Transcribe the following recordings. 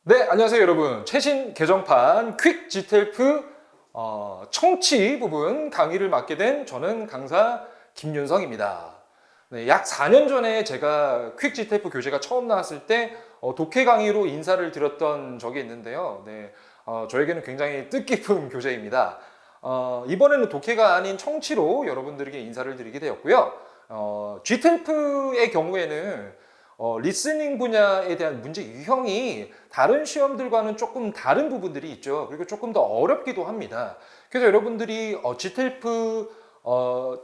네, 안녕하세요 여러분. 최신 개정판 퀵 GTLF 청취 부분 강의를 맡게 된 저는 강사 김윤성입니다. 네, 약 4년 전에 제가 퀵 GTLF 교재가 처음 나왔을 때 독해 강의로 인사를 드렸던 적이 있는데요. 네, 저에게는 굉장히 뜻깊은 교재입니다. 이번에는 독해가 아닌 청취로 여러분들에게 인사를 드리게 되었고요. GTLF의 경우에는 리스닝 분야에 대한 문제 유형이 다른 시험들과는 조금 다른 부분들이 있죠. 그리고 조금 더 어렵기도 합니다. 그래서 여러분들이 GTLF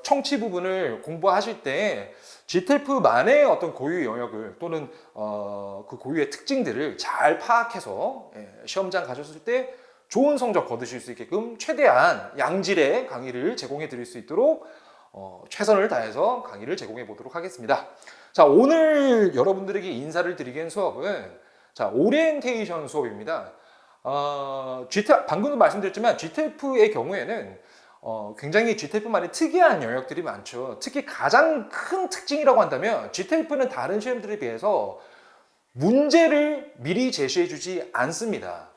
청취 부분을 공부하실 때 GTLF만의 어떤 고유 영역을 또는 그 고유의 특징들을 잘 파악해서 시험장 가셨을 때 좋은 성적 거두실 수 있게끔 최대한 양질의 강의를 제공해 드릴 수 있도록 최선을 다해서 강의를 제공해 보도록 하겠습니다. 자, 오늘 여러분들에게 인사를 드리기엔 수업은 오리엔테이션 수업입니다. 방금도 말씀드렸지만 GTLF의 경우에는 굉장히 GTLF만의 특이한 영역들이 많죠. 특히 가장 큰 특징이라고 한다면 GTLF는 다른 시험들에 비해서 문제를 미리 제시해 주지 않습니다.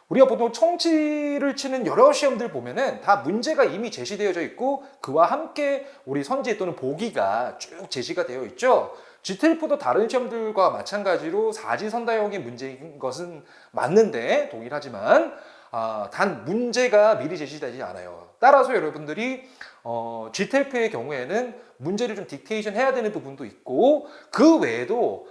우리가 보통 청취를 치는 여러 시험들 보면은 다 문제가 이미 제시되어져 있고 그와 함께 우리 선지 또는 보기가 쭉 제시가 되어 있죠. GTLF도 다른 시험들과 마찬가지로 사지선다형의 문제인 것은 맞는데 동일하지만 단 문제가 미리 제시되지 않아요. 따라서 여러분들이 GTLF의 경우에는 문제를 좀 딕테이션 해야 되는 부분도 있고 그 외에도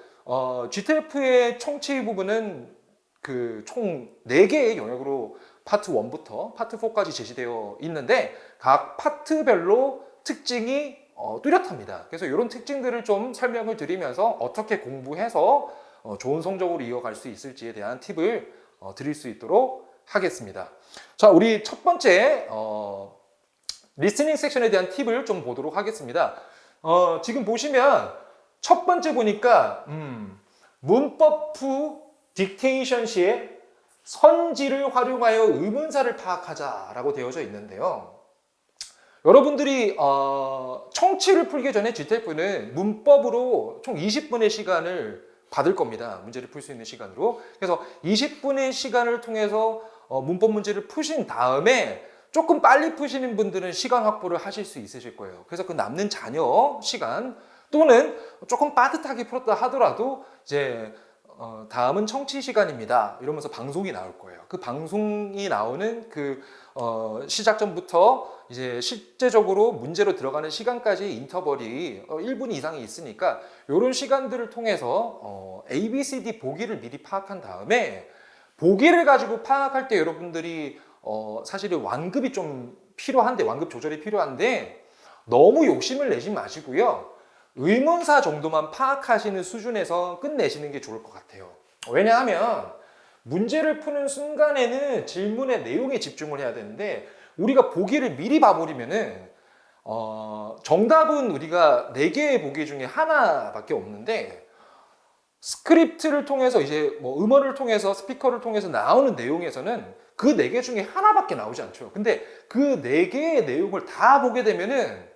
GTLF의 청취 부분은 그 총 4개의 영역으로 파트 1부터 파트 4까지 제시되어 있는데 각 파트별로 특징이 뚜렷합니다. 그래서 이런 특징들을 좀 설명을 드리면서 어떻게 공부해서 좋은 성적으로 이어갈 수 있을지에 대한 팁을 드릴 수 있도록 하겠습니다. 자, 우리 첫 번째 리스닝 섹션에 대한 팁을 좀 보도록 하겠습니다. 지금 보시면 첫 번째 보니까 문법 후 딕테이션 시에 선지를 활용하여 의문사를 파악하자라고 되어져 있는데요. 여러분들이 청취를 풀기 전에 GTLF는 문법으로 총 20분의 시간을 받을 겁니다. 문제를 풀 수 있는 시간으로. 그래서 20분의 시간을 통해서 문법 문제를 푸신 다음에 조금 빨리 푸시는 분들은 시간 확보를 하실 수 있으실 거예요. 그래서 그 남는 잔여 시간 또는 조금 빠듯하게 풀었다 하더라도 이제 다음은 청취 시간입니다. 이러면서 방송이 나올 거예요. 그 방송이 나오는 그 시작 전부터 이제 실제적으로 문제로 들어가는 시간까지 인터벌이 1분 이상이 있으니까 이런 시간들을 통해서 A, B, C, D 보기를 미리 파악한 다음에 보기를 가지고 파악할 때 여러분들이 사실은 완급이 좀 필요한데 완급 조절이 필요한데 너무 욕심을 내지 마시고요. 의문사 정도만 파악하시는 수준에서 끝내시는 게 좋을 것 같아요. 왜냐하면 문제를 푸는 순간에는 질문의 내용에 집중을 해야 되는데 우리가 보기를 미리 봐버리면은 정답은 우리가 4개의 보기 중에 하나밖에 없는데 스크립트를 통해서 이제 뭐 음원을 통해서 스피커를 통해서 나오는 내용에서는 그 4개 중에 하나밖에 나오지 않죠. 근데 그 4개의 내용을 다 보게 되면은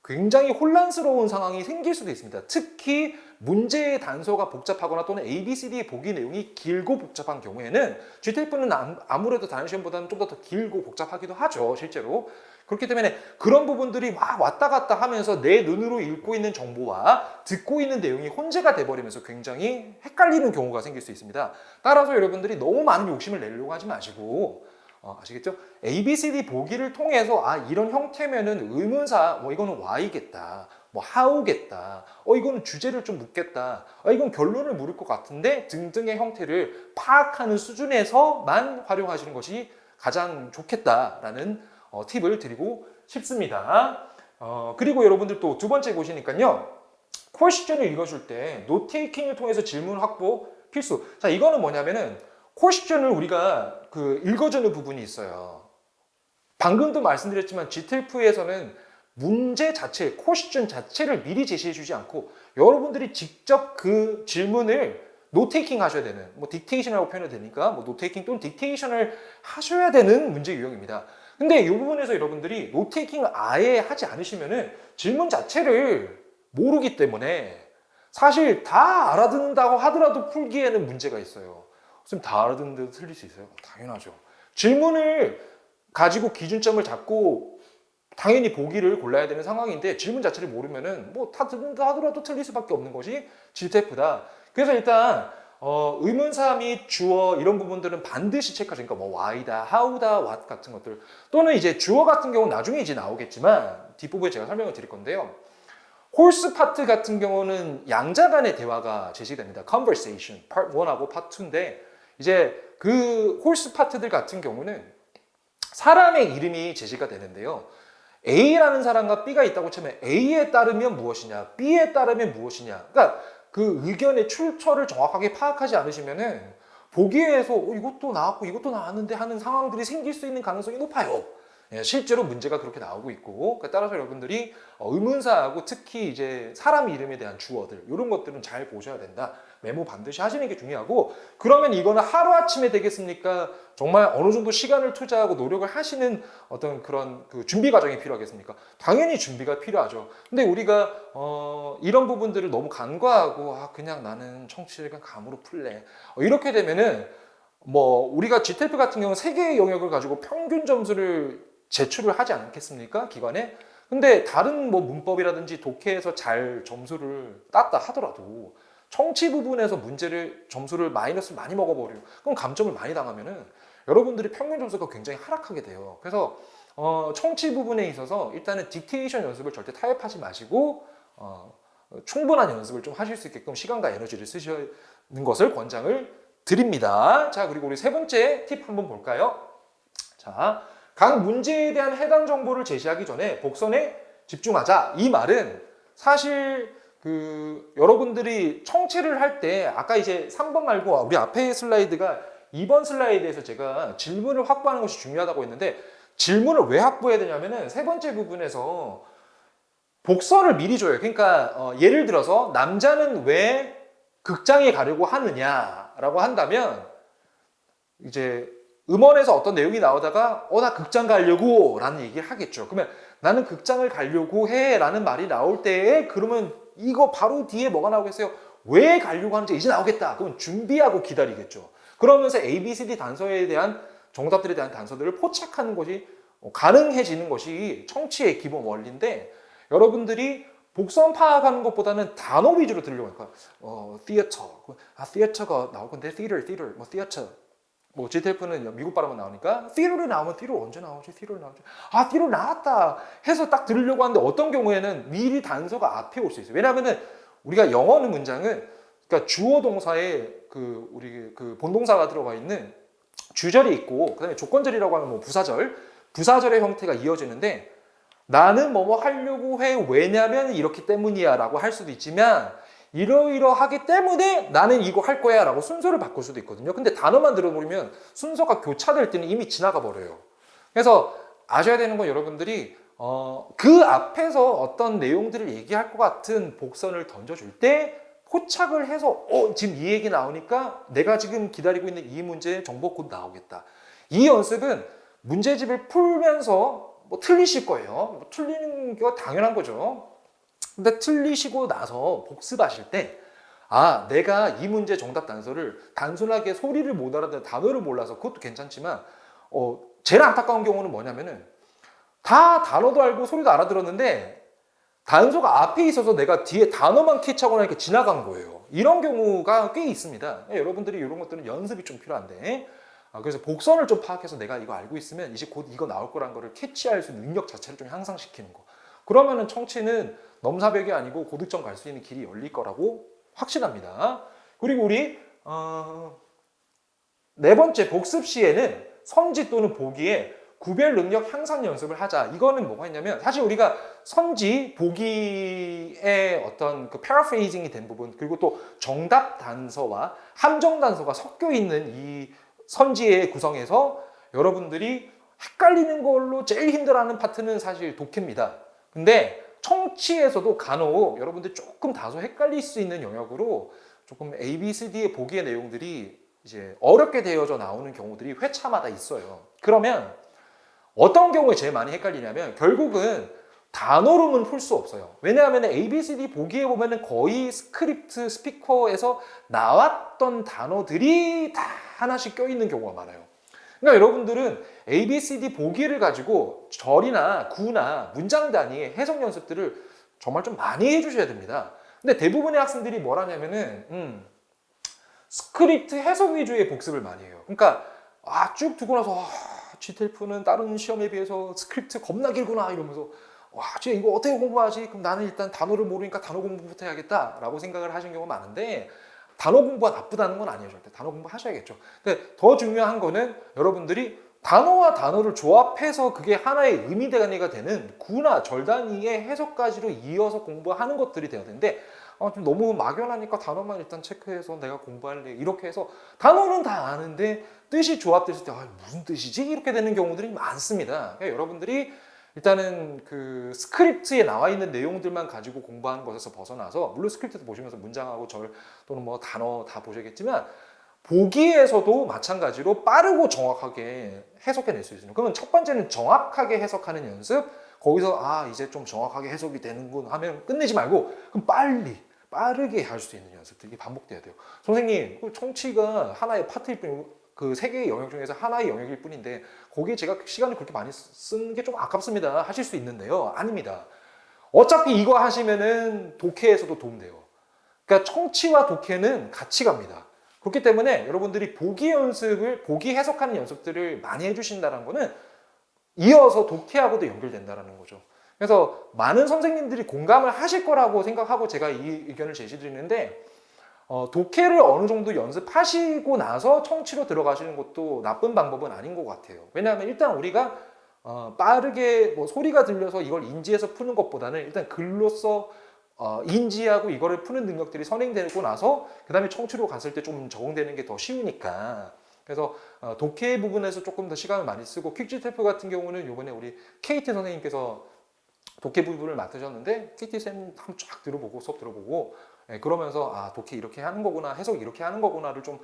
굉장히 혼란스러운 상황이 생길 수도 있습니다. 특히 문제의 단서가 복잡하거나 또는 A, B, C, D의 보기 내용이 길고 복잡한 경우에는 GTLF는 아무래도 다른 시험보다는 좀 더 길고 복잡하기도 하죠, 실제로. 그렇기 때문에 그런 부분들이 막 왔다 갔다 하면서 내 눈으로 읽고 있는 정보와 듣고 있는 내용이 혼재가 돼버리면서 굉장히 헷갈리는 경우가 생길 수 있습니다. 따라서 여러분들이 너무 많은 욕심을 내려고 하지 마시고 아시겠죠? A, B, C, D 보기를 통해서 이런 형태면은 의문사 이거는 why겠다, how겠다, 이거는 주제를 좀 묻겠다, 이건 결론을 물을 것 같은데 등등의 형태를 파악하는 수준에서만 활용하시는 것이 가장 좋겠다라는 팁을 드리고 싶습니다. 그리고 여러분들 또 두 번째 보시니까요. 퀘스천을 읽어줄 때 노테이킹을 통해서 질문 확보 필수. 자, 이거는 뭐냐면은 퀘스천을 우리가 읽어주는 부분이 있어요. 방금도 말씀드렸지만 GTLF에서는 문제 자체, 퀘스천 자체를 미리 제시해주지 않고 여러분들이 직접 그 질문을 노테이킹 하셔야 되는, 딕테이션이라고 표현해도 되니까 노테이킹 또는 딕테이션을 하셔야 되는 문제 유형입니다. 근데 이 부분에서 여러분들이 노테이킹을 아예 하지 않으시면은 질문 자체를 모르기 때문에 사실 다 알아듣는다고 하더라도 풀기에는 문제가 있어요. 선생님 다 알아듣는데도 틀릴 수 있어요? 당연하죠. 질문을 가지고 기준점을 잡고 당연히 보기를 골라야 되는 상황인데 질문 자체를 모르면은 뭐 다 듣는다 하더라도 틀릴 수밖에 없는 것이 GTF다. 그래서 일단 의문사 및 주어 이런 부분들은 반드시 체크하시니까 뭐 why다, how다, what 같은 것들 또는 이제 주어 같은 경우는 나중에 이제 나오겠지만 뒷부분에 제가 설명을 드릴 건데요. 홀스 파트 같은 경우는 양자 간의 대화가 제시됩니다. conversation, part 1하고 part 2인데 이제 그 홀스 파트들 같은 경우는 사람의 이름이 제시가 되는데요. A라는 사람과 B가 있다고 치면 A에 따르면 무엇이냐, B에 따르면 무엇이냐. 그러니까 그 의견의 출처를 정확하게 파악하지 않으시면은 보기에서 이것도 나왔고 이것도 나왔는데 하는 상황들이 생길 수 있는 가능성이 높아요. 예, 실제로 문제가 그렇게 나오고 있고, 따라서 여러분들이 의문사하고 특히 이제 사람 이름에 대한 주어들 이런 것들은 잘 보셔야 된다. 메모 반드시 하시는 게 중요하고, 그러면 이거는 하루아침에 되겠습니까? 정말 어느 정도 시간을 투자하고 노력을 하시는 어떤 그런 그 준비 과정이 필요하겠습니까? 당연히 준비가 필요하죠. 근데 우리가 이런 부분들을 너무 간과하고 그냥 나는 청취를 그냥 감으로 풀래. 이렇게 되면은 뭐 우리가 GTF 같은 경우는 3개의 영역을 가지고 평균 점수를 제출을 하지 않겠습니까? 기관에. 근데 다른 뭐 문법이라든지 독해에서 잘 점수를 땄다 하더라도 청취 부분에서 점수를 마이너스를 많이 먹어버려요. 그럼 감점을 많이 당하면은 여러분들이 평균 점수가 굉장히 하락하게 돼요. 그래서 청취 부분에 있어서 일단은 딕테이션 연습을 절대 타협하지 마시고 충분한 연습을 좀 하실 수 있게끔 시간과 에너지를 쓰시는 것을 권장을 드립니다. 자, 그리고 우리 세 번째 팁 한번 볼까요? 자, 각 문제에 대한 해당 정보를 제시하기 전에 복선에 집중하자. 이 말은 사실 여러분들이 청취를 할 때 아까 이제 3번 말고 우리 앞에 슬라이드가 2번 슬라이드에서 제가 질문을 확보하는 것이 중요하다고 했는데 질문을 왜 확보해야 되냐면은 세 번째 부분에서 복선을 미리 줘요. 그러니까 예를 들어서 남자는 왜 극장에 가려고 하느냐라고 한다면 이제 음원에서 어떤 내용이 나오다가 나 극장 가려고 라는 얘기를 하겠죠. 그러면 나는 극장을 가려고 해 라는 말이 나올 때에 그러면 이거 바로 뒤에 뭐가 나오겠어요? 왜 가려고 하는지 이제 나오겠다. 그러면 준비하고 기다리겠죠. 그러면서 A, B, C, D 단서에 대한 정답들에 대한 단서들을 포착하는 것이 가능해지는 것이 청취의 기본 원리인데 여러분들이 복선 파악하는 것보다는 단어 위주로 들으려고 하니까 theater, theater가 나올 건데 theater, 뭐 theater 뭐 GTF는 미국 발음만 나오니까 theater이 나오면 theater 언제 나오지? theater 나오지? theater 나왔다 해서 딱 들으려고 하는데 어떤 경우에는 미리 단서가 앞에 올 수 있어요. 왜냐하면은 우리가 영어는 문장은 그러니까 주어 동사에 우리 본동사가 들어가 있는 주절이 있고 그다음에 조건절이라고 하면 뭐 부사절의 형태가 이어지는데 나는 뭐뭐 하려고 해 왜냐면 이렇기 때문이야 라고 할 수도 있지만 이러이러하기 때문에 나는 이거 할 거야 라고 순서를 바꿀 수도 있거든요. 근데 단어만 들어버리면 순서가 교차될 때는 이미 지나가 버려요. 그래서 아셔야 되는 건 여러분들이 그 앞에서 어떤 내용들을 얘기할 것 같은 복선을 던져줄 때 포착을 해서 지금 이 얘기 나오니까 내가 지금 기다리고 있는 이 문제의 정보 곧 나오겠다. 이 연습은 문제집을 풀면서 뭐 틀리실 거예요. 뭐 틀리는 게 당연한 거죠. 근데 틀리시고 나서 복습하실 때 내가 이 문제 정답 단서를 단순하게 소리를 못 알아듣는 단어를 몰라서 그것도 괜찮지만 제일 안타까운 경우는 뭐냐면은 다 단어도 알고 소리도 알아들었는데 단서가 앞에 있어서 내가 뒤에 단어만 캐치하고 나니까 지나간 거예요. 이런 경우가 꽤 있습니다. 여러분들이 이런 것들은 연습이 좀 필요한데 그래서 복선을 좀 파악해서 내가 이거 알고 있으면 이제 곧 이거 나올 거란 거를 캐치할 수 있는 능력 자체를 좀 향상시키는 거. 그러면은 청취는 넘사벽이 아니고 고득점 갈 수 있는 길이 열릴 거라고 확신합니다. 그리고 우리 네 번째 복습 시에는 선지 또는 보기에 구별 능력 향상 연습을 하자. 이거는 뭐가 있냐면 사실 우리가 선지, 보기의 어떤 패러프레이징이 된 부분 그리고 또 정답 단서와 함정 단서가 섞여 있는 이 선지의 구성에서 여러분들이 헷갈리는 걸로 제일 힘들어하는 파트는 사실 독해입니다. 근데 청취에서도 간혹 여러분들 조금 다소 헷갈릴 수 있는 영역으로 조금 A, B, C, D의 보기의 내용들이 이제 어렵게 되어져 나오는 경우들이 회차마다 있어요. 그러면 어떤 경우에 제일 많이 헷갈리냐면 결국은 단어로는 풀 수 없어요. 왜냐하면 A, B, C, D 보기에 보면은 거의 스크립트, 스피커에서 나왔던 단어들이 다 하나씩 껴있는 경우가 많아요. 그러니까 여러분들은 A, B, C, D 보기를 가지고 절이나 구나 문장 단위 해석 연습들을 정말 좀 많이 해주셔야 됩니다. 근데 대부분의 학생들이 뭘 하냐면은 스크립트 해석 위주의 복습을 많이 해요. 그러니까 쭉 두고 나서 GTF는 다른 시험에 비해서 스크립트 겁나 길구나 이러면서 진짜 이거 어떻게 공부하지? 그럼 나는 일단 단어를 모르니까 단어 공부부터 해야겠다 라고 생각을 하시는 경우가 많은데 단어 공부가 나쁘다는 건 아니에요. 절대 단어 공부 하셔야겠죠. 근데 더 중요한 거는 여러분들이 단어와 단어를 조합해서 그게 하나의 의미 단위가 되는 구나 절 단위의 해석까지로 이어서 공부하는 것들이 되어야 되는데 좀 너무 막연하니까 단어만 일단 체크해서 내가 공부할래 이렇게 해서 단어는 다 아는데 뜻이 조합됐을 때 무슨 뜻이지? 이렇게 되는 경우들이 많습니다. 그러니까 여러분들이 일단은 그 스크립트에 나와 있는 내용들만 가지고 공부하는 것에서 벗어나서 물론 스크립트도 보시면서 문장하고 절 또는 뭐 단어 다 보셔야겠지만 보기에서도 마찬가지로 빠르고 정확하게 해석해낼 수 있습니다. 그러면 첫 번째는 정확하게 해석하는 연습. 거기서 이제 좀 정확하게 해석이 되는군 하면 끝내지 말고 그럼 빠르게 할 수 있는 연습들이 반복돼야 돼요. 선생님, 청취가 하나의 파트일 뿐이고 그 세 개의 영역 중에서 하나의 영역일 뿐인데 거기에 제가 시간을 그렇게 많이 쓰는 게 좀 아깝습니다 하실 수 있는데요. 아닙니다. 어차피 이거 하시면은 독해에서도 도움돼요. 그러니까 청취와 독해는 같이 갑니다. 그렇기 때문에 여러분들이 보기 해석하는 연습들을 많이 해주신다는 거는 이어서 독해하고도 연결된다는 거죠. 그래서 많은 선생님들이 공감을 하실 거라고 생각하고 제가 이 의견을 제시드리는데 독해를 어느 정도 연습하시고 나서 청취로 들어가시는 것도 나쁜 방법은 아닌 것 같아요. 왜냐하면 일단 우리가 빠르게 뭐 소리가 들려서 이걸 인지해서 푸는 것보다는 일단 글로써 인지하고 이거를 푸는 능력들이 선행되고 나서 그 다음에 청취로 갔을 때 좀 적응되는 게 더 쉬우니까 그래서 독해 부분에서 조금 더 시간을 많이 쓰고 퀵지테프 같은 경우는 이번에 우리 KT 선생님께서 독해 부분을 맡으셨는데 KT 쌤 한번 쫙 들어보고 수업 들어보고 그러면서 독해 이렇게 하는 거구나 해석 이렇게 하는 거구나를 좀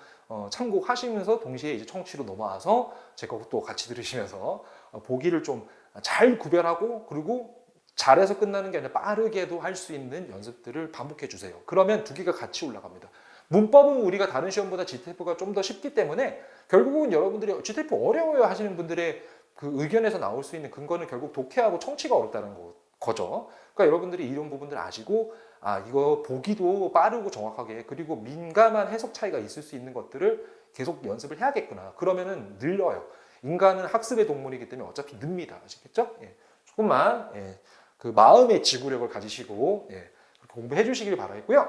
참고하시면서 동시에 이제 청취로 넘어와서 제 것도 같이 들으시면서 보기를 좀 잘 구별하고 그리고 잘해서 끝나는 게 아니라 빠르게도 할 수 있는 연습들을 반복해 주세요. 그러면 두 개가 같이 올라갑니다. 문법은 우리가 다른 시험보다 GTF가 좀 더 쉽기 때문에 결국은 여러분들이 GTF 어려워요 하시는 분들의 그 의견에서 나올 수 있는 근거는 결국 독해하고 청취가 어렵다는 거죠. 그러니까 여러분들이 이런 부분들 아시고 이거 보기도 빠르고 정확하게 그리고 민감한 해석 차이가 있을 수 있는 것들을 계속 연습을 해야겠구나. 그러면은 늘려요. 인간은 학습의 동물이기 때문에 어차피 늡니다. 아시겠죠? 조금만 그 마음의 지구력을 가지시고 공부해 주시길 바라겠고요.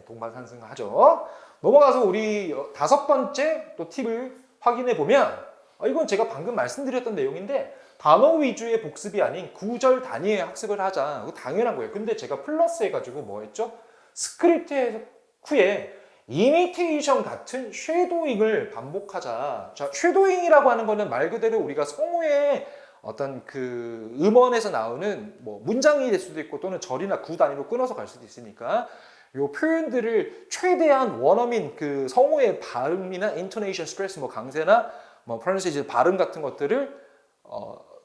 동반상승하죠. 넘어가서 우리 5번째 또 팁을 확인해 보면 이건 제가 방금 말씀드렸던 내용인데 단어 위주의 복습이 아닌 구절 단위의 학습을 하자. 그거 당연한 거예요. 근데 제가 플러스 해가지고 뭐 했죠? 스크립트 해석 후에 이미테이션 같은 쉐도잉을 반복하자. 자, 쉐도잉이라고 하는 거는 말 그대로 우리가 성우의 어떤 그 음원에서 나오는 뭐 문장이 될 수도 있고 또는 절이나 구 단위로 끊어서 갈 수도 있으니까 요 표현들을 최대한 원어민 그 성우의 발음이나 인토네이션 스트레스 뭐 강세나 뭐 프로넌시에이션 발음 같은 것들을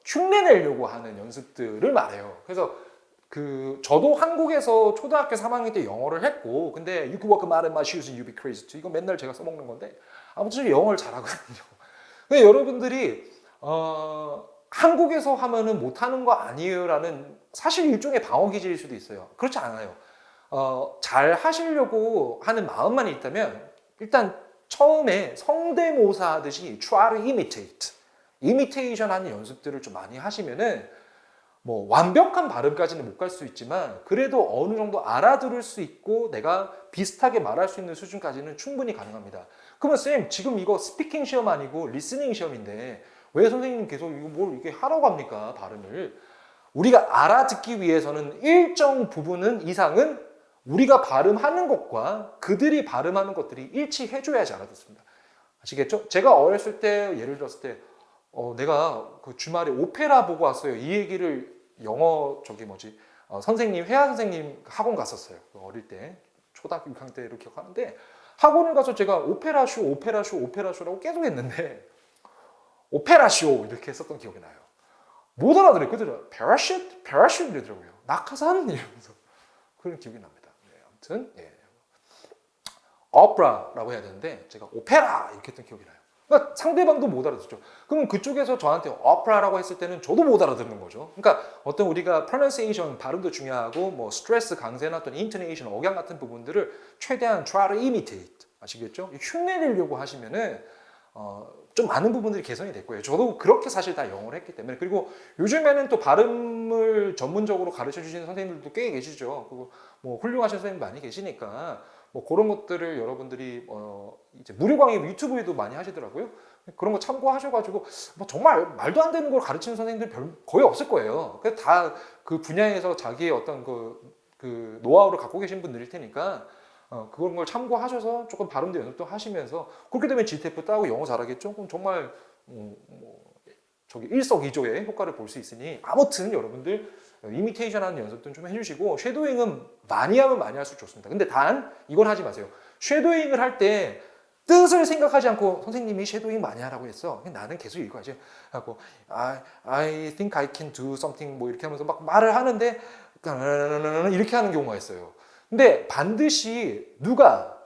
흉내내려고 하는 연습들을 말해요. 그래서 저도 한국에서 초등학교 3학년 때 영어를 했고 근데 You could walk a mile in my shoes and you'd be crazy too. 이거 맨날 제가 써먹는 건데 아무튼 영어를 잘하거든요. 근데 여러분들이 한국에서 하면은 못하는 거 아니에요라는 사실 일종의 방어 기질일 수도 있어요. 그렇지 않아요. 잘 하시려고 하는 마음만 있다면 일단 처음에 성대모사 하듯이 try to imitate, imitation 하는 연습들을 좀 많이 하시면은 뭐 완벽한 발음까지는 못 갈 수 있지만 그래도 어느 정도 알아들을 수 있고 내가 비슷하게 말할 수 있는 수준까지는 충분히 가능합니다. 그러면 쌤 지금 이거 스피킹 시험 아니고 리스닝 시험인데 왜 선생님 계속 이거 뭘 이렇게 하라고 합니까? 발음을. 우리가 알아듣기 위해서는 일정 부분은 이상은 우리가 발음하는 것과 그들이 발음하는 것들이 일치해줘야지 알아듣습니다. 아시겠죠? 제가 어렸을 때 예를 들었을 때 내가 그 주말에 오페라 보고 왔어요. 이 얘기를 영어 선생님 회화 선생님 학원 갔었어요. 어릴 때 초등학교 6학년 때로 기억하는데 학원을 가서 제가 오페라쇼라고 계속 했는데 오페라쇼 이렇게 했었던 기억이 나요. 못 알아들어요. 그들은 패러슈트 이러더라고요. 낙하산 이러면서 그런 기억이 납니다. 아무튼 opera라고 해야 되는데 제가 오페라 이렇게 했던 기억이 나요. 그러니까 상대방도 못 알아듣죠. 그러면 그쪽에서 저한테 opera라고 했을 때는 저도 못 알아듣는 거죠. 그러니까 어떤 우리가 pronunciation 발음도 중요하고 뭐 스트레스 강세나 또는 intonation 억양 같은 부분들을 최대한 try to imitate 아시겠죠? 흉내내려고 하시면은 좀 많은 부분들이 개선이 될 거예요. 저도 그렇게 사실 다 영어를 했기 때문에. 그리고 요즘에는 또 발음을 전문적으로 가르쳐 주시는 선생님들도 꽤 계시죠. 그리고 뭐 훌륭하신 선생님 많이 계시니까 뭐 그런 것들을 여러분들이 이제 무료 강의 유튜브에도 많이 하시더라고요. 그런 거 참고하셔가지고 뭐 정말 말도 안 되는 걸 가르치는 선생님들 거의 없을 거예요. 다 그 분야에서 자기의 어떤 그 노하우를 갖고 계신 분들일 테니까 그런 걸 참고하셔서 조금 발음도 연습도 하시면서 그렇게 되면 GTF 따고 영어 잘하겠죠? 그럼 정말 저기 일석이조의 효과를 볼 수 있으니 아무튼 여러분들 이미테이션 하는 연습도 좀 해주시고 쉐도잉은 많이 하면 많이 할수록 좋습니다. 근데 단 이건 하지 마세요. 쉐도잉을 할 때 뜻을 생각하지 않고 선생님이 쉐도잉 많이 하라고 했어. 나는 계속 읽어야지 하고 I think I can do something 뭐 이렇게 하면서 막 말을 하는데 이렇게 하는 경우가 있어요. 근데 반드시 누가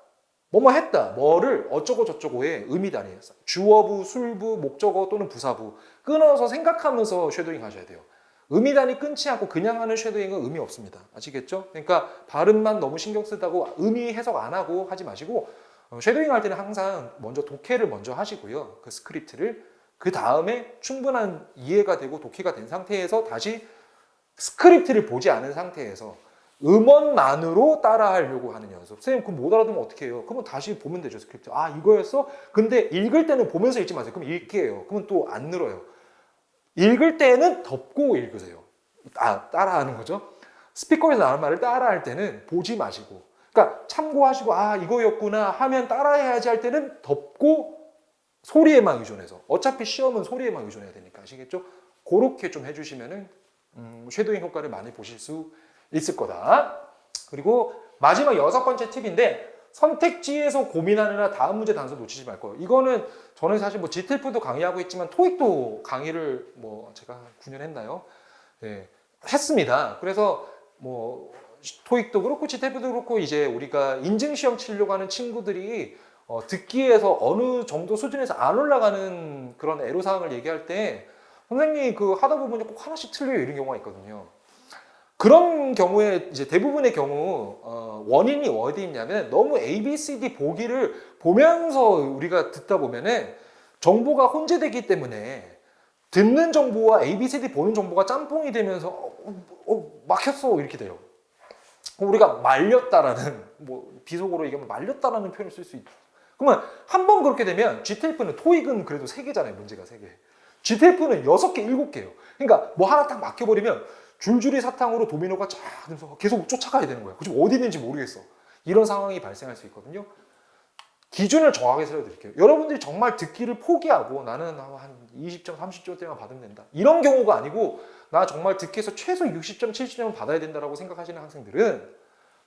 뭐뭐 했다, 뭐를 어쩌고 저쩌고의 의미단위 주어부, 술부, 목적어 또는 부사부 끊어서 생각하면서 쉐도잉 하셔야 돼요. 의미단위 끊지 않고 그냥 하는 쉐도잉은 의미 없습니다. 아시겠죠? 그러니까 발음만 너무 신경 쓰다고 의미 해석 안 하고 하지 마시고 쉐도잉 할 때는 항상 먼저 독해를 먼저 하시고요. 그 스크립트를 그 다음에 충분한 이해가 되고 독해가 된 상태에서 다시 스크립트를 보지 않은 상태에서 음원만으로 따라하려고 하는 연습. 선생님 그럼 못 알아두면 어떻게 해요? 그러면 다시 보면 되죠, 스크립트. 이거였어? 근데 읽을 때는 보면서 읽지 마세요. 그럼 읽게요. 그러면 또 안 늘어요. 읽을 때는 덮고 읽으세요. 따라하는 거죠. 스피커에서 나오는 말을 따라할 때는 보지 마시고, 그러니까 참고하시고 이거였구나 하면 따라해야지 할 때는 덮고 소리에만 의존해서. 어차피 시험은 소리에만 의존해야 되니까 아시겠죠? 그렇게 좀 해주시면은 쉐도잉 효과를 많이 보실 수 있을 거다. 그리고 마지막 6번째 팁인데 선택지에서 고민하느라 다음 문제 단서 놓치지 말 거예요. 이거는 저는 사실 뭐 GTF도 강의하고 있지만 토익도 강의를 뭐 제가 9년 했나요? 네, 했습니다. 그래서 뭐 토익도 그렇고 GTF도 그렇고 이제 우리가 인증시험 치려고 하는 친구들이 듣기에서 어느 정도 수준에서 안 올라가는 그런 애로사항을 얘기할 때 선생님이 그 하다 보면 꼭 하나씩 틀려요 이런 경우가 있거든요. 그런 경우에 이제 대부분의 경우 원인이 어디 있냐면 너무 A, B, C, D 보기를 보면서 우리가 듣다 보면은 정보가 혼재되기 때문에 듣는 정보와 A, B, C, D 보는 정보가 짬뽕이 되면서 막혔어 이렇게 돼요. 우리가 말렸다라는 뭐 비속어로 얘기하면 말렸다라는 표현을 쓸 수 있죠. 그러면 한 번 그렇게 되면 GTF는 토익은 그래도 3개잖아요. 문제가 3개. GTF는 6개, 7개예요. 그러니까 뭐 하나 딱 막혀버리면 줄줄이 사탕으로 도미노가 쫙 하면서 계속 쫓아가야 되는 거예요. 지금 어디 있는지 모르겠어. 이런 상황이 발생할 수 있거든요. 기준을 정확하게 세워드릴게요. 여러분들이 정말 듣기를 포기하고 나는 한 20점, 30점대만 받으면 된다. 이런 경우가 아니고 나 정말 듣기에서 최소 60점, 70점은 받아야 된다고 생각하시는 학생들은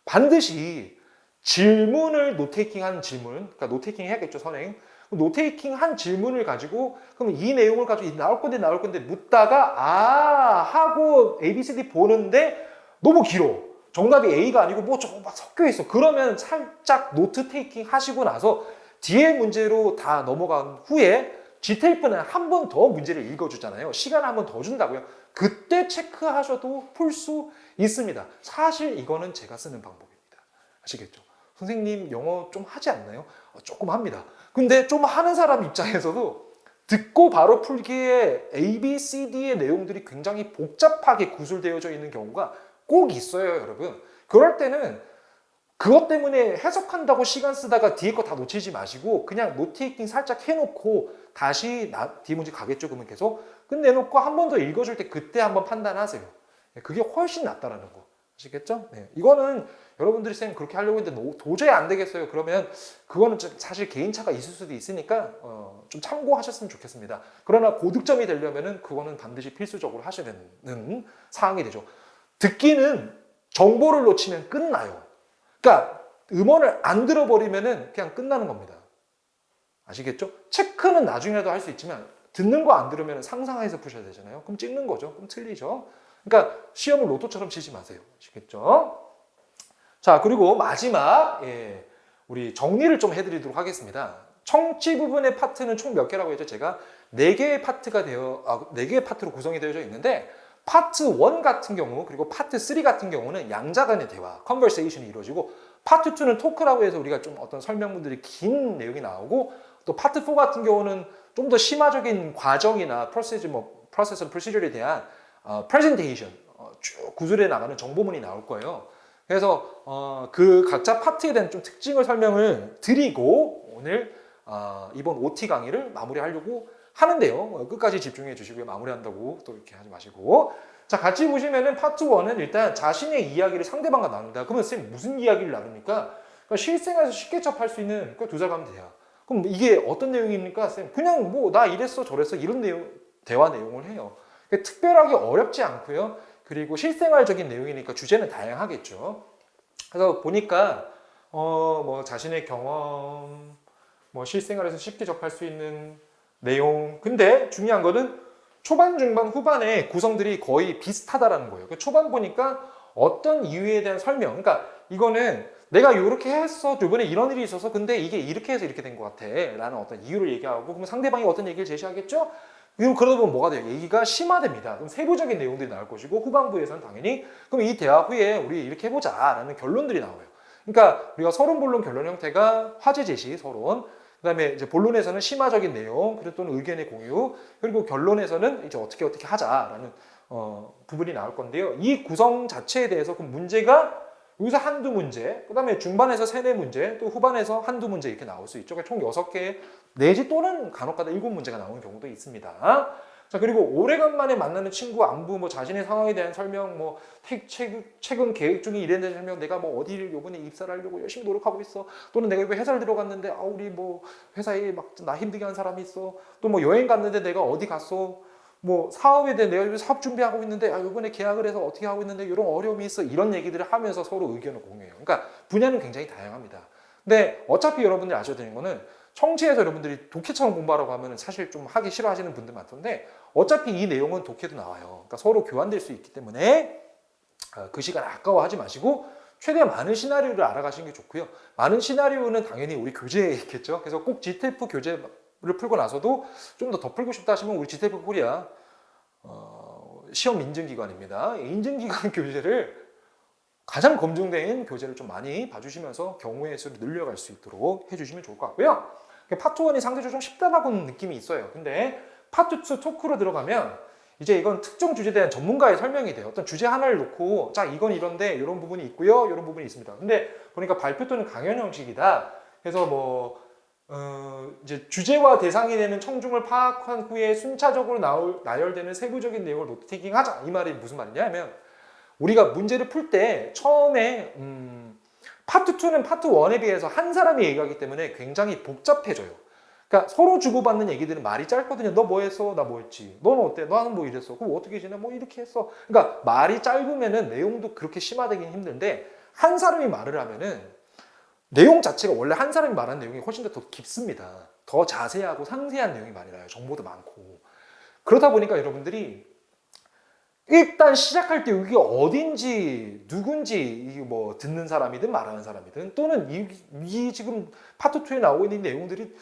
반드시 질문을 노테이킹한 질문, 그러니까 노테이킹 해야겠죠, 선행. 노테이킹 한 질문을 가지고 그럼 이 내용을 가지고 나올 건데 묻다가 하고 A, B, C, D 보는데 너무 길어. 정답이 A가 아니고 뭐 조금 막 섞여 있어. 그러면 살짝 노트 테이킹 하시고 나서 뒤에 문제로 다 넘어간 후에 GTF는 한 번 더 문제를 읽어주잖아요. 시간을 한 번 더 준다고요. 그때 체크하셔도 풀 수 있습니다. 사실 이거는 제가 쓰는 방법입니다. 아시겠죠? 선생님 영어 좀 하지 않나요? 조금 합니다. 근데 좀 하는 사람 입장에서도 듣고 바로 풀기에 A, B, C, D의 내용들이 굉장히 복잡하게 구술되어져 있는 경우가 꼭 있어요, 여러분. 그럴 때는 그것 때문에 해석한다고 시간 쓰다가 뒤에 거 다 놓치지 마시고 그냥 노테이킹 살짝 해놓고 다시 뒤에 문제 가겠죠, 그러면 계속. 끝내놓고 한 번 더 읽어줄 때 그때 한번 판단하세요. 그게 훨씬 낫다라는 거. 아시겠죠? 네. 이거는 여러분들이 쌤 그렇게 하려고 했는데 도저히 안 되겠어요. 그러면 그거는 좀 사실 개인차가 있을 수도 있으니까 좀 참고하셨으면 좋겠습니다. 그러나 고득점이 되려면은 그거는 반드시 필수적으로 하셔야 되는 사항이 되죠. 듣기는 정보를 놓치면 끝나요. 그러니까 음원을 안 들어버리면은 그냥 끝나는 겁니다. 아시겠죠? 체크는 나중에라도 할 수 있지만 듣는 거 안 들으면 상상해서 푸셔야 되잖아요. 그럼 찍는 거죠. 그럼 틀리죠. 그러니까 시험을 로또처럼 치지 마세요. 아시겠죠? 자, 그리고 마지막 우리 정리를 좀 해드리도록 하겠습니다. 청취 부분의 파트는 총 몇 개라고 했죠? 제가 4개의 파트가 4개의 파트로 구성이 되어져 있는데, 파트 1 같은 경우, 그리고 파트 3 같은 경우는 양자 간의 대화, 컨버세이션이 이루어지고, 파트 2는 토크라고 해서 우리가 좀 어떤 설명문들이 긴 내용이 나오고, 또 파트 4 같은 경우는 좀 더 심화적인 과정이나 프로세스, 프로시저에 대한 프레젠테이션, 쭉 구술해 나가는 정보문이 나올 거예요. 그래서 그 각자 파트에 대한 좀 특징을 설명을 드리고 오늘 이번 OT 강의를 마무리하려고 하는데요. 끝까지 집중해 주시고요. 마무리한다고 또 이렇게 하지 마시고. 자, 같이 보시면은 파트 1은 일단 자신의 이야기를 상대방과 나눈다. 그러면 쌤 무슨 이야기를 나눕니까? 그러니까 실생활에서 쉽게 접할 수 있는 그 2자 가면 돼요. 그럼 이게 어떤 내용입니까? 쌤 그냥 뭐 나 이랬어 저랬어 이런 내용, 대화 내용을 해요. 특별하게 어렵지 않고요. 그리고 실생활적인 내용이니까 주제는 다양하겠죠. 그래서 보니까 뭐 자신의 경험, 뭐 실생활에서 쉽게 접할 수 있는 내용. 근데 중요한 거는 초반, 중반, 후반의 구성들이 거의 비슷하다라는 거예요. 초반 보니까 어떤 이유에 대한 설명. 그러니까 이거는 내가 이렇게 했어. 이번에 이런 일이 있어서 근데 이게 이렇게 해서 이렇게 된 것 같아. 라는 어떤 이유를 얘기하고, 그러면 상대방이 어떤 얘기를 제시하겠죠? 그리고 그러다 보면 뭐가 돼요? 얘기가 심화됩니다. 그럼 세부적인 내용들이 나올 것이고, 후반부에서는 당연히 그럼 이 대화 후에 우리 이렇게 해보자 라는 결론들이 나와요. 그러니까 우리가 서론, 본론, 결론 형태가 화제 제시, 서론, 그 다음에 이제 본론에서는 심화적인 내용, 그리고 또는 의견의 공유, 그리고 결론에서는 이제 어떻게 하자라는 부분이 나올 건데요. 이 구성 자체에 대해서 그 문제가 여기서 한두 문제, 그 다음에 중반에서 3-4문제, 또 후반에서 한두 문제 이렇게 나올 수 있죠. 총 6개 내지 또는 간혹가다 7문제가 나오는 경우도 있습니다. 자, 그리고 오래간만에 만나는 친구 안부, 뭐 자신의 상황에 대한 설명, 뭐 최근 계획 중에 일에 대한 설명, 내가 뭐 어디를 요번에 입사를 하려고 열심히 노력하고 있어. 또는 내가 이거 회사를 들어갔는데 우리 뭐 회사에 막 나 힘들게 한 사람이 있어. 또 뭐 여행 갔는데 내가 어디 갔어. 뭐 사업에 대해 내가 사업 준비하고 있는데 이번에 계약을 해서 어떻게 하고 있는데 이런 어려움이 있어. 이런 얘기들을 하면서 서로 의견을 공유해요. 그러니까 분야는 굉장히 다양합니다. 근데 어차피 여러분들이 아셔야 되는 거는, 청취해서 여러분들이 독해처럼 공부하라고 하면 사실 좀 하기 싫어하시는 분들 많던데, 어차피 이 내용은 독해도 나와요. 그러니까 서로 교환될 수 있기 때문에 그 시간 아까워하지 마시고 최대한 많은 시나리오를 알아가시는 게 좋고요. 많은 시나리오는 당연히 우리 교재에 있겠죠. 그래서 꼭 GTF 교재를 풀고 나서도 좀 더 풀고 싶다 하시면 우리 GTF 코리아 시험 인증기관입니다. 인증기관 교재를 가장 검증된 교재를 좀 많이 봐주시면서 경우의 수를 늘려갈 수 있도록 해주시면 좋을 것 같고요. 파트 1이 상대적으로 좀 쉽다라고 느낌이 있어요. 근데 파트 2 토크로 들어가면 이제 이건 특정 주제에 대한 전문가의 설명이 돼요. 어떤 주제 하나를 놓고 자 이건 이런데 이런 부분이 있고요, 이런 부분이 있습니다. 근데 보니까 발표 또는 강연 형식이다. 그래서 뭐 이제 주제와 대상이 되는 청중을 파악한 후에 순차적으로 나열되는 세부적인 내용을 노트테이킹하자. 이 말이 무슨 말이냐 하면, 우리가 문제를 풀 때 처음에 파트 2는 파트 1에 비해서 한 사람이 얘기하기 때문에 굉장히 복잡해져요. 그러니까 서로 주고받는 얘기들은 말이 짧거든요. 너 뭐 했어? 나 뭐 했지? 너는 어때? 너는 뭐 이랬어? 그럼 어떻게 지내? 뭐 이렇게 했어. 그러니까 말이 짧으면은 내용도 그렇게 심화되긴 힘든데, 한 사람이 말을 하면은 내용 자체가 원래 한 사람이 말하는 내용이 훨씬 더 깊습니다. 더 자세하고 상세한 내용이 많이 나요. 정보도 많고. 그러다 보니까 여러분들이 일단 시작할 때 이게 어딘지, 누군지, 이게 뭐 듣는 사람이든 말하는 사람이든, 또는 이 지금 파트 2에 나오고 있는 내용들이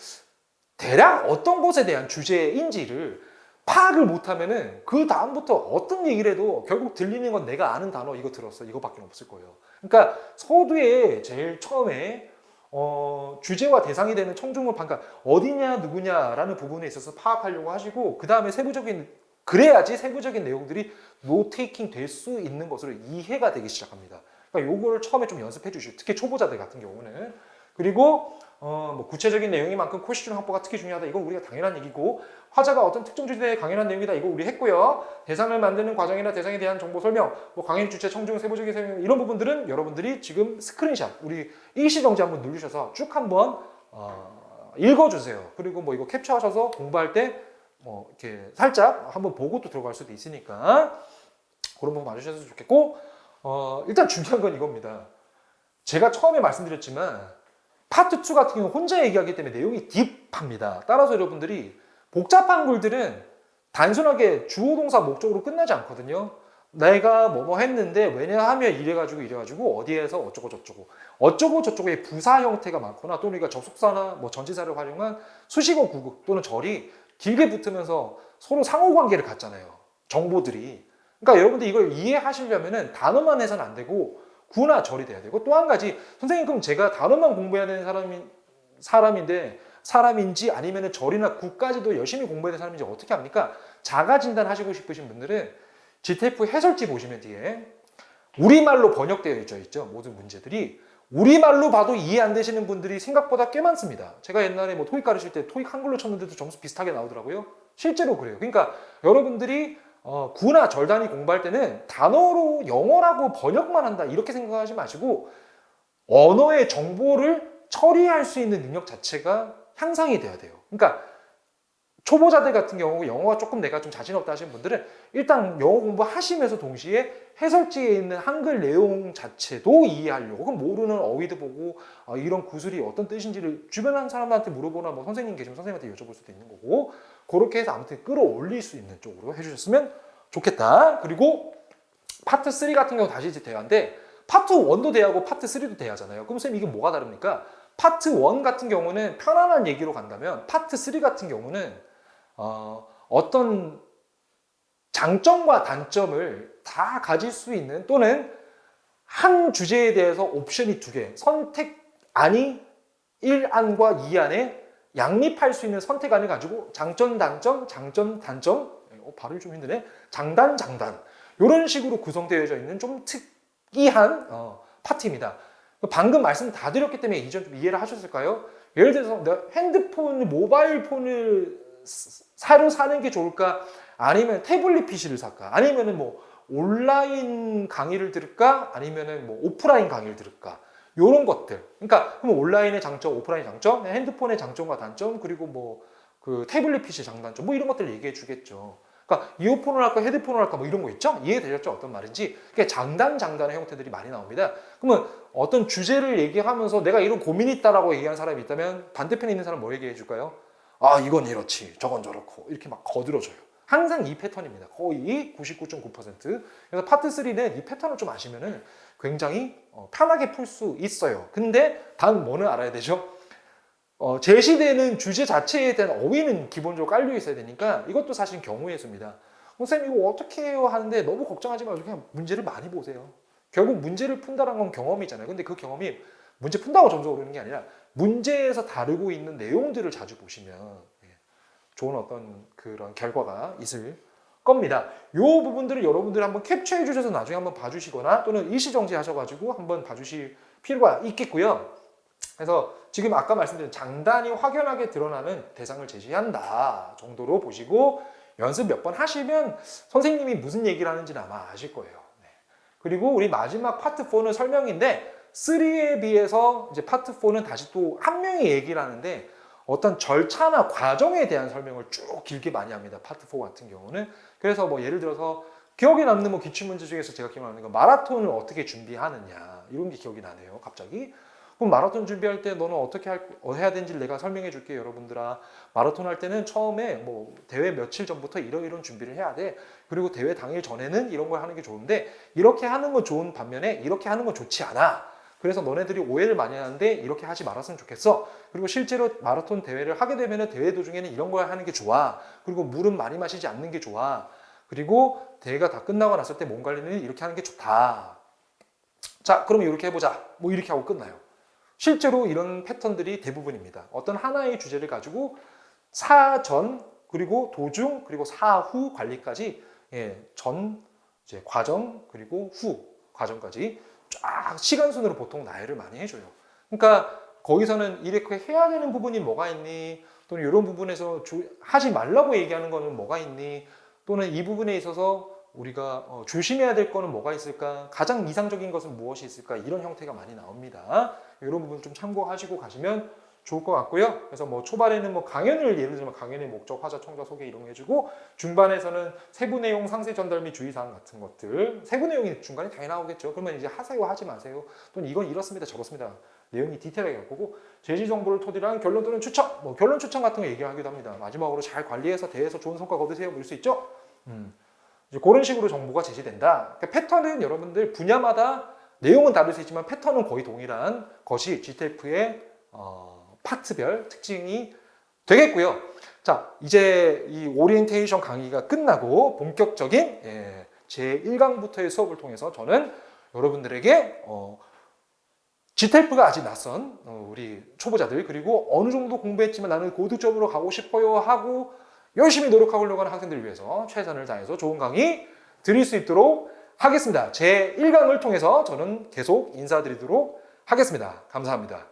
대략 어떤 것에 대한 주제인지를 파악을 못하면은 그 다음부터 어떤 얘기를 해도 결국 들리는 건 내가 아는 단어 이거 들었어 이거밖에 없을 거예요. 그러니까 서두에 제일 처음에 주제와 대상이 되는 청중문 그러니까 어디냐 누구냐라는 부분에 있어서 파악하려고 하시고, 그 다음에 그래야지 세부적인 내용들이 노테이킹 될 수 있는 것으로 이해가 되기 시작합니다. 그러니까 요거를 처음에 좀 연습해 주시고, 특히 초보자들 같은 경우는. 그리고 뭐 구체적인 내용이만큼 퀘스천 확보가 특히 중요하다. 이건 우리가 당연한 얘기고, 화자가 어떤 특정 주제에 강연한 내용이다. 이거 우리 했고요. 대상을 만드는 과정이나 대상에 대한 정보 설명, 뭐 강연 주체, 청중, 세부적인 설명, 이런 부분들은 여러분들이 지금 스크린샷, 우리 일시정지 한번 누르셔서 쭉 한번 읽어주세요. 그리고 뭐 이거 캡처하셔서 공부할 때 뭐 이렇게 살짝 한번 보고 또 들어갈 수도 있으니까 그런 부분 봐주셔서 좋겠고, 일단 중요한 건 이겁니다. 제가 처음에 말씀드렸지만 파트 2 같은 경우 혼자 얘기하기 때문에 내용이 딥합니다. 따라서 여러분들이 복잡한 글들은 단순하게 주어 동사 목적으로 끝나지 않거든요. 내가 뭐뭐 했는데 왜냐하면 이래가지고 어디에서 어쩌고 저쩌고의 부사 형태가 많거나 또는 우리가 접속사나 뭐 전치사를 활용한 수식어 구급 또는 절이 길게 붙으면서 서로 상호관계를 갖잖아요. 정보들이. 그러니까 여러분들 이걸 이해하시려면은 단어만 해서는 안 되고 구나 절이 돼야 되고 또 한 가지 선생님 그럼 제가 단어만 공부해야 되는 사람인지 아니면은 절이나 구까지도 열심히 공부해야 되는 사람인지 어떻게 합니까? 자가 진단하시고 싶으신 분들은 GTF 해설지 보시면 뒤에 우리말로 번역되어 있죠. 모든 문제들이 우리말로 봐도 이해 안 되시는 분들이 생각보다 꽤 많습니다. 제가 옛날에 뭐 토익 가르칠 때 토익 한글로 쳤는데도 점수 비슷하게 나오더라고요. 실제로 그래요. 그러니까 여러분들이 구나 절 단위 공부할 때는 단어로 영어라고 번역만 한다 이렇게 생각하지 마시고 언어의 정보를 처리할 수 있는 능력 자체가 향상이 돼야 돼요. 그러니까 초보자들 같은 경우 영어가 조금 내가 좀 자신 없다 하시는 분들은 일단 영어 공부하시면서 동시에 해설지에 있는 한글 내용 자체도 이해하려고 그럼 모르는 어휘도 보고 이런 구슬이 어떤 뜻인지를 주변 사람한테 물어보나 뭐 선생님 계시면 선생님한테 여쭤볼 수도 있는 거고 그렇게 해서 아무튼 끌어올릴 수 있는 쪽으로 해주셨으면 좋겠다. 그리고 파트 3 같은 경우 다시 이제 대화인데 파트 1도 대화고 파트 3도 대화잖아요. 그럼 선생님 이게 뭐가 다릅니까? 파트 1 같은 경우는 편안한 얘기로 간다면 파트 3 같은 경우는 어떤 장점과 단점을 다 가질 수 있는 또는 한 주제에 대해서 옵션이 2개 선택 안이 1안과 2안에 양립할 수 있는 선택안을 가지고 장점 단점 발음이 좀 힘드네 장단 이런 식으로 구성되어져 있는 좀 특이한 파트입니다. 방금 말씀 다 드렸기 때문에 이전 좀 이해를 하셨을까요? 예를 들어서 내가 핸드폰, 모바일 폰을 새로 사는 게 좋을까? 아니면 태블릿 PC를 살까? 아니면은 뭐 온라인 강의를 들을까? 아니면은 뭐 오프라인 강의를 들을까? 요런 것들. 그러니까 그럼 온라인의 장점, 오프라인 장점, 핸드폰의 장점과 단점, 그리고 뭐 그 태블릿 PC 장단점 뭐 이런 것들을 얘기해 주겠죠. 그러니까 이어폰을 할까 헤드폰을 할까 뭐 이런 거 있죠? 이해되셨죠? 어떤 말인지. 그러니까 장단의 형태들이 많이 나옵니다. 그러면 어떤 주제를 얘기하면서 내가 이런 고민이 있다라고 얘기하는 사람이 있다면 반대편에 있는 사람 뭐 얘기해 줄까요? 아 이건 이렇지 저건 저렇고 이렇게 막 거들어줘요. 항상 이 패턴입니다. 거의 99.9%. 그래서 파트 3는 이 패턴을 좀 아시면은 굉장히 편하게 풀 수 있어요. 근데 단 뭐는 알아야 되죠? 제시되는 주제 자체에 대한 어휘는 기본적으로 깔려 있어야 되니까 이것도 사실 경우의 수입니다. 선생님 이거 어떻게 해요 하는데 너무 걱정하지 말고 그냥 문제를 많이 보세요. 결국 문제를 푼다는 건 경험이잖아요. 근데 그 경험이 문제 푼다고 점수 오르는 게 아니라 문제에서 다루고 있는 내용들을 자주 보시면 좋은 어떤 그런 결과가 있을 겁니다. 이 부분들을 여러분들이 한번 캡처해 주셔서 나중에 한번 봐주시거나 또는 일시정지 하셔가지고 한번 봐주실 필요가 있겠고요. 그래서 지금 아까 말씀드린 장단이 확연하게 드러나는 대상을 제시한다 정도로 보시고 연습 몇 번 하시면 선생님이 무슨 얘기를 하는지는 아마 아실 거예요. 네. 그리고 우리 마지막 파트 4는 설명인데 3에 비해서 이제 파트 4는 다시 또 한 명이 얘기를 하는데 어떤 절차나 과정에 대한 설명을 쭉 길게 많이 합니다. 파트 4 같은 경우는. 그래서 뭐 예를 들어서 기억에 남는 뭐 기출문제 중에서 제가 기억나는 건 마라톤을 어떻게 준비하느냐 이런 게 기억이 나네요. 갑자기. 그럼 마라톤 준비할 때 너는 어떻게 해야 되는지를 내가 설명해 줄게 여러분들아. 마라톤 할 때는 처음에 뭐 대회 며칠 전부터 이런 준비를 해야 돼. 그리고 대회 당일 전에는 이런 걸 하는 게 좋은데 이렇게 하는 건 좋은 반면에 이렇게 하는 건 좋지 않아. 그래서 너네들이 오해를 많이 하는데 이렇게 하지 말았으면 좋겠어. 그리고 실제로 마라톤 대회를 하게 되면 대회 도중에는 이런 걸 하는 게 좋아. 그리고 물은 많이 마시지 않는 게 좋아. 그리고 대회가 다 끝나고 났을 때 몸 관리는 이렇게 하는 게 좋다. 자, 그럼 이렇게 해보자. 뭐 이렇게 하고 끝나요. 실제로 이런 패턴들이 대부분입니다. 어떤 하나의 주제를 가지고 사전 그리고 도중 그리고 사후 관리까지 전 이제 과정 그리고 후 과정까지 쫙 시간순으로 보통 나열을 많이 해줘요. 그러니까 거기서는 이렇게 해야 되는 부분이 뭐가 있니? 또는 이런 부분에서 하지 말라고 얘기하는 거는 뭐가 있니? 또는 이 부분에 있어서 우리가 조심해야 될 거는 뭐가 있을까? 가장 이상적인 것은 무엇이 있을까? 이런 형태가 많이 나옵니다. 이런 부분 좀 참고하시고 가시면 좋을 것 같고요. 그래서 뭐 초반에는 뭐 강연을 예를 들면 강연의 목적, 화자, 청자, 소개 이런 거 해주고 중반에서는 세부 내용, 상세 전달 및 주의사항 같은 것들 세부 내용이 중간에 당연히 나오겠죠. 그러면 이제 하세요, 하지 마세요. 또는 이건 이렇습니다, 저렇습니다. 내용이 디테일하게 갈 거고 제시 정보를 토대로 한 결론 또는 추천, 뭐 결론 추천 같은 거 얘기하기도 합니다. 마지막으로 잘 관리해서 대회에서 좋은 성과 거두세요. 뭐 이럴 수 있죠. 이제 그런 식으로 정보가 제시된다. 그러니까 패턴은 여러분들 분야마다 내용은 다를 수 있지만 패턴은 거의 동일한 것이 GTF의 파트별 특징이 되겠고요. 자, 이제 이 오리엔테이션 강의가 끝나고 본격적인 제 1강부터의 수업을 통해서 저는 여러분들에게 GTF가 아직 낯선 우리 초보자들, 그리고 어느 정도 공부했지만 나는 고등 쪽으로 가고 싶어요 하고 열심히 노력하려고 하는 학생들을 위해서 최선을 다해서 좋은 강의 드릴 수 있도록 하겠습니다. 제 1강을 통해서 저는 계속 인사드리도록 하겠습니다. 감사합니다.